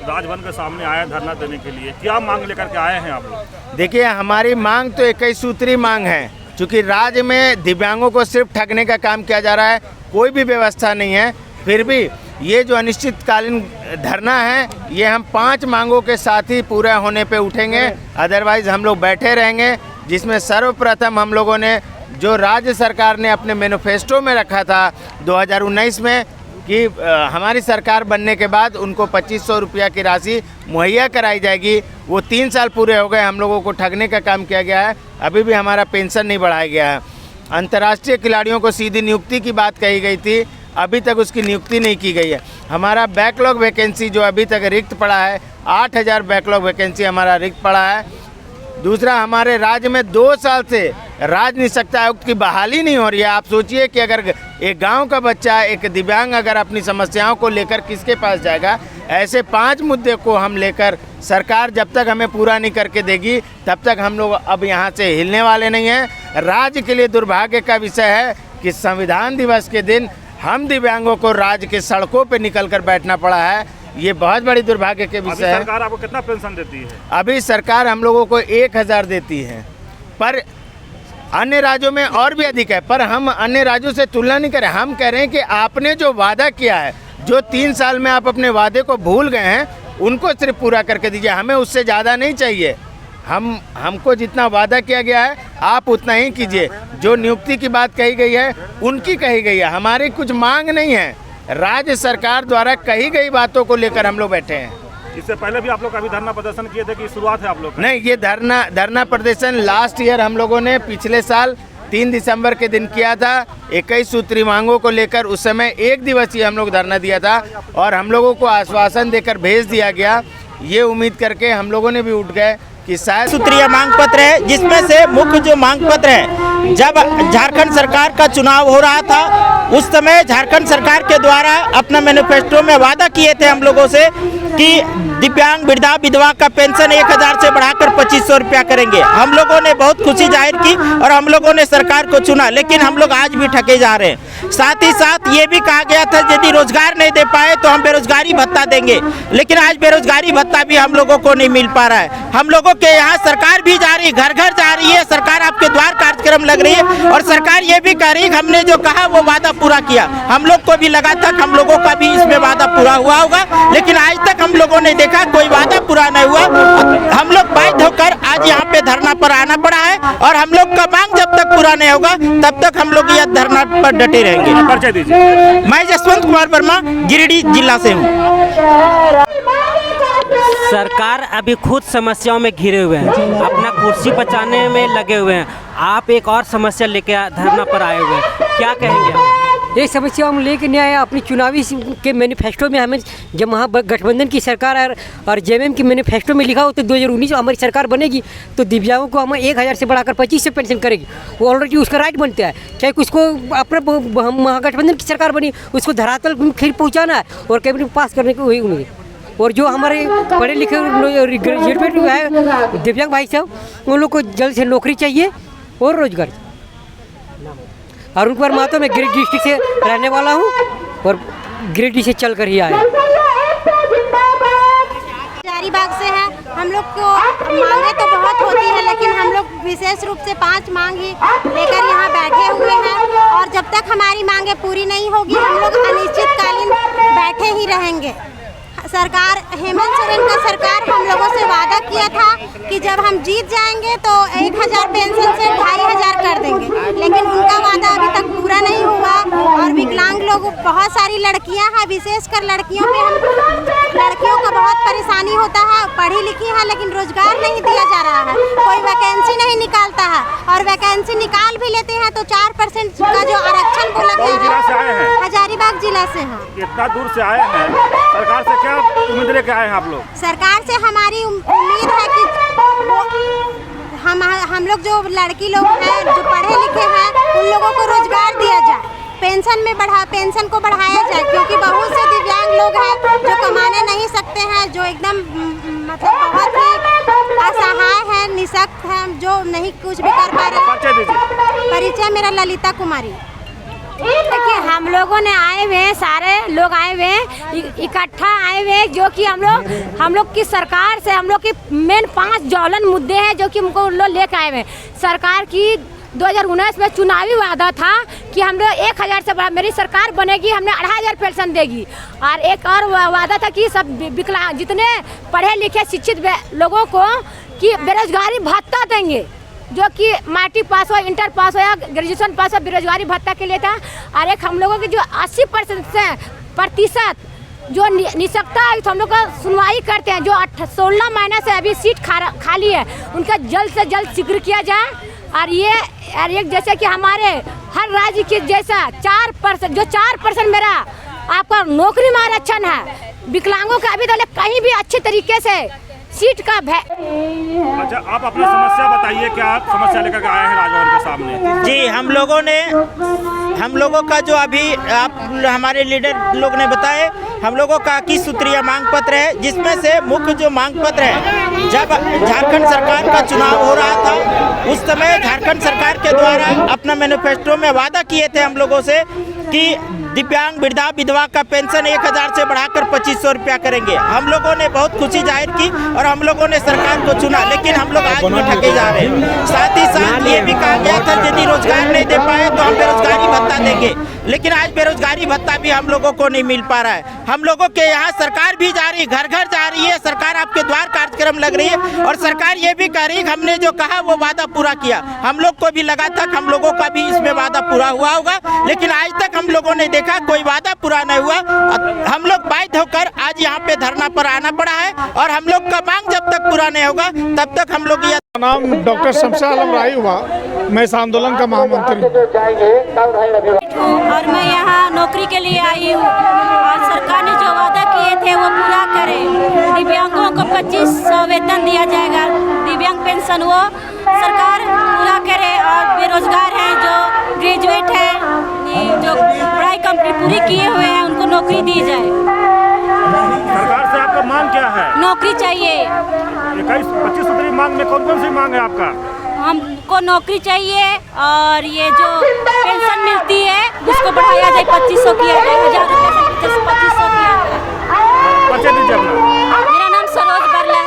राजभवन के सामने आए हैं धरना देने के लिए, क्या मांग लेकर के आए हैं आप लोग? देखिए, हमारी मांग तो 21 सूत्री मांग है। चूँकि राज्य में दिव्यांगों को सिर्फ ठगने का काम किया जा रहा है, कोई भी व्यवस्था नहीं है। फिर भी ये जो अनिश्चितकालीन धरना है, ये हम 5 मांगों के साथ ही पूरा होने पे उठेंगे, अदरवाइज़ हम लोग बैठे रहेंगे। जिसमें सर्वप्रथम हम लोगों ने जो राज्य सरकार ने अपने मैनिफेस्टो में रखा था 2019 में कि हमारी सरकार बनने के बाद उनको 2500 रुपया की राशि मुहैया कराई जाएगी, वो 3 साल पूरे हो गए, हम लोगों को ठगने का काम किया गया है। अभी भी हमारा पेंशन नहीं बढ़ाया गया है। अंतर्राष्ट्रीय खिलाड़ियों को सीधी नियुक्ति की बात कही गई थी, अभी तक उसकी नियुक्ति नहीं की गई है। हमारा बैकलॉग वैकेंसी जो अभी तक रिक्त पड़ा है, 8000 बैकलॉग वैकेंसी हमारा रिक्त पड़ा है। दूसरा, हमारे राज्य में 2 साल से राज्य निःशक्तता आयुक्त की बहाली नहीं हो रही है। आप सोचिए कि अगर एक गांव का बच्चा, एक दिव्यांग अगर अपनी समस्याओं को लेकर किसके पास जाएगा। ऐसे 5 मुद्दे को हम लेकर सरकार जब तक हमें पूरा नहीं करके देगी, तब तक हम लोग अब यहाँ से हिलने वाले नहीं हैं। राज्य के लिए दुर्भाग्य का विषय है कि संविधान दिवस के दिन हम दिव्यांगों को राज्य के सड़कों पर निकल कर बैठना पड़ा है। ये बहुत बड़ी दुर्भाग्य के विषय है। सरकार आपको कितना पेंशन देती है? अभी सरकार हम लोगों को 1000 देती है, पर अन्य राज्यों में और भी अधिक है। पर हम अन्य राज्यों से तुलना नहीं करें, हम कह रहे हैं कि आपने जो वादा किया है, जो 3 साल में आप अपने वादे को भूल गए हैं, उनको सिर्फ पूरा करके दीजिए। हमें उससे ज़्यादा नहीं चाहिए। हमको जितना वादा किया गया है आप उतना ही कीजिए। जो नियुक्ति की बात कही गई है उनकी कही गई है, हमारी कुछ मांग नहीं है। राज्य सरकार द्वारा कही गई बातों को लेकर हम लोग बैठे हैं। इससे पहले भी आप लोग अभी धरना प्रदर्शन किए थे कि शुरुआत है आप लोग? नहीं, ये धरना प्रदर्शन लास्ट ईयर हम लोगों ने पिछले साल 3 दिसंबर के दिन किया था, 21 सूत्री मांगों को लेकर। उस समय 1 दिवसीय हम लोग धरना दिया था और हम लोगों को आश्वासन देकर भेज दिया गया। ये उम्मीद करके हम लोगों ने भी उठ गए कि शायद सूत्रीय मांग पत्र है, जिसमें से मुख्य जो मांग पत्र है, जब झारखंड सरकार का चुनाव हो रहा था उस समय झारखंड सरकार के द्वारा अपना मैनिफेस्टो में वादा किए थे हम लोगों से कि दिव्यांग वृद्धा विधवा का पेंशन 1000 से बढ़ाकर 2500 रुपया करेंगे। हम लोगों ने बहुत खुशी जाहिर की और हम लोगों ने सरकार को चुना, लेकिन हम लोग आज भी ठगे जा रहे हैं। साथ ही साथ ये भी कहा गया था यदि रोजगार नहीं दे पाए तो हम बेरोजगारी भत्ता देंगे, लेकिन आज बेरोजगारी भत्ता भी हम लोगों को नहीं मिल पा रहा है। हम लोगों के यहाँ सरकार भी जा रही है, घर घर जा रही है, सरकार आपके द्वार कार्यक्रम लग रही है और सरकार ये भी कह रही है हमने जो कहा वो वादा पूरा किया। हम लोग को भी लगा था हम लोगों का भी इसमें वादा पूरा हुआ होगा, लेकिन आज तक हम लोगों ने देखा कोई वादा पूरा नहीं हुआ। हम लोग बाध्य होकर आज यहाँ पे धरना पर आना पड़ा है और हम लोग का मांग जब तक पूरा नहीं होगा तब तक हम लोग यह धरना पर डटे रहेंगे। परिचय दीजिए। मैं जसवंत कुमार वर्मा, गिरिडीह जिला से हूँ। सरकार अभी खुद समस्याओं में घिरे हुए हैं, अपना कुर्सी बचाने में लगे हुए हैं। आप एक और समस्या लेके धरना पर आए हुए हैं, क्या कहेंगे आप? ये समस्या हम लेके नहीं आए। अपनी चुनावी के मैनिफेस्टो में हमें जब महागठबंधन की सरकार और जेएमएम की मैनिफेस्टो में लिखा हो तो 2019 में हमारी सरकार बनेगी तो दिव्यांगों को हम 1000 से बढ़ाकर 2500 पेंशन करेगी। वो ऑलरेडी उसका राइट बनता है, चाहे उसको अपना महागठबंधन की सरकार बनी उसको धरातल फिर पहुँचाना है और कैबिनेट पास करने को हुई उम्मीद। और जो हमारे पढ़े लिखे ग्रेजुएट है दिव्यांग भाई साहब, उन लोग को जल्द से नौकरी चाहिए और रोजगार। अरुण कुमार महतो, मैं गिरिडीह डिस्ट्रिक्ट से रहने वाला हूँ और गिरिडीह से चल कर ही आया। हजारीबाग से है। हम लोग को मांगे तो बहुत होती है, लेकिन हम लोग विशेष रूप से 5 मांग ही लेकर यहाँ बैठे हुए हैं और जब तक हमारी मांगे पूरी नहीं होगी हम लोग अनिश्चितकालीन बैठे ही रहेंगे। सरकार, हेमंत सोरेन का सरकार हम लोगों से वादा किया था कि जब हम जीत जाएंगे तो 1000 पेंशन से 2500 कर देंगे, लेकिन उनका वादा अभी तक पूरा नहीं हुआ। और विकलांग लोग, बहुत सारी लड़कियां हैं, विशेषकर लड़कियों को बहुत परेशानी होता है, पढ़ी लिखी है लेकिन रोजगार नहीं दिया जा रहा है, कोई वैकेंसी नहीं निकालता है और वैकेंसी निकाल भी लेते हैं तो 4% का जो आरक्षण बोला गया है। हजारीबाग जिला से हैं। इतना दूर से आए हैं, सरकार से क्या उम्मीद लेके आए हैं आप लोग? सरकार से हमारी उम्मीद है कि हम लोग जो लड़की लोग हैं जो पढ़े लिखे हैं उन लोगों को रोजगार दिया जाए, पेंशन को बढ़ाया जाए, क्योंकि बहुत से दिव्यांग लोग हैं जो कमाने नहीं सकते हैं, जो एकदम मतलब बहुत ही असहाय हैं, निःशक्त हैं, जो नहीं कुछ भी कर पा रहे हैं। परिचय मेरा ललिता कुमारी। देखिए हम लोगों ने आए हुए हैं, सारे लोग आए हुए हैं, इकट्ठा आए हुए हैं, जो कि हम लोग की सरकार से हम लोग की मेन 5 ज्वलन मुद्दे हैं जो कि हमको लोग लेकर आए हुए हैं। सरकार की 2019 में चुनावी वादा था कि हम लोग 1000 से बड़ा मेरी सरकार बनेगी, हमने 2500 पेंशन देगी, और एक और वादा था कि सब विकलांग जितने पढ़े लिखे शिक्षित लोगों को कि बेरोजगारी भत्ता देंगे, जो कि मैट्रिक पास हो, इंटर पास हो या ग्रेजुएशन पास हो, बेरोजगारी भत्ता के लिए था। और एक हम लोगों की जो 80% जो निशक्ता है तो हम लोग का सुनवाई करते हैं, जो 16 महीने से अभी सीट खाली है, उनका जल्द से जल्द शीघ्र किया जाए। और ये जैसे कि हमारे हर राज्य के जैसा 4% जो 4% मेरा आपका नौकरी में आरक्षण है, विकलांगों का अभी तक कहीं भी अच्छे तरीके से सीट का अच्छा, आप अपनी समस्या बताइए, क्या आप समस्या लेकर के आए हैं राजभवन के सामने? जी, हम लोगों का जो अभी आप हमारे लीडर लोग ने बताए, हम लोगों का 21 सूत्रीय मांग पत्र है, जिसमें से मुख्य जो मांग पत्र है, जब झारखंड सरकार का चुनाव हो रहा था उस समय झारखंड सरकार के द्वारा अपना मैनिफेस्टो में वादा किए थे हम लोगों से कि दिव्यांग वृद्धा विधवा का पेंशन 1000 से बढ़ाकर 2500 रुपया करेंगे। हम लोगों ने बहुत खुशी जाहिर की और हम लोगों ने सरकार को चुना, लेकिन हम लोग आज भी ठगे जा रहे हैं। साथ ही साथ ये भी कहा गया था यदि रोजगार नहीं दे पाए तो हम बेरोजगारी भत्ता देंगे, लेकिन आज बेरोजगारी भत्ता भी हम लोगों को नहीं मिल पा रहा है। हम लोगों के यहाँ सरकार भी जा रही है, घर घर जा रही है, सरकार आपके द्वार कार्यक्रम लग रही है, और सरकार ये भी कह रही है हमने जो कहा वो वादा पूरा किया। हम लोग को भी लगा था हम लोगों का भी इसमें वादा पूरा हुआ होगा, लेकिन आज तक हम लोगों ने देखा कोई वादा पूरा नहीं हुआ। हम लोग बाध्य होकर आज यहाँ पे धरना पर आना पड़ा है, और हम लोग का मांग जब तक पूरा नहीं होगा तब तक हम लोग नाम डॉक्टर शमशा आलम राही हुआ, मैं इस आंदोलन का महामंत्री हूँ और मैं यहाँ नौकरी के लिए आई हूँ, और सरकार ने जो वादा किए थे वो पूरा करे। दिव्यांगों को 2500 वेतन दिया जाएगा, दिव्यांग पेंशन वो सरकार पूरा करे, और बेरोजगार हैं जो ग्रेजुएट हैं, जो पढ़ाई कंप्लीट पूरी किए हुए हैं, उनको नौकरी दी जाए। सरकार से आपका मांग क्या है? नौकरी चाहिए। 25 सूत्री मांग में कौन कौन सी मांग है आपका? हमको नौकरी चाहिए, और ये जो पेंशन मिलती है उसको बढ़ाया जाए, 2500 किया जाए, 1000 रुपये से 2500 किया जाए। परिचय दीजिए अपना। मेरा नाम सरोज बरला है।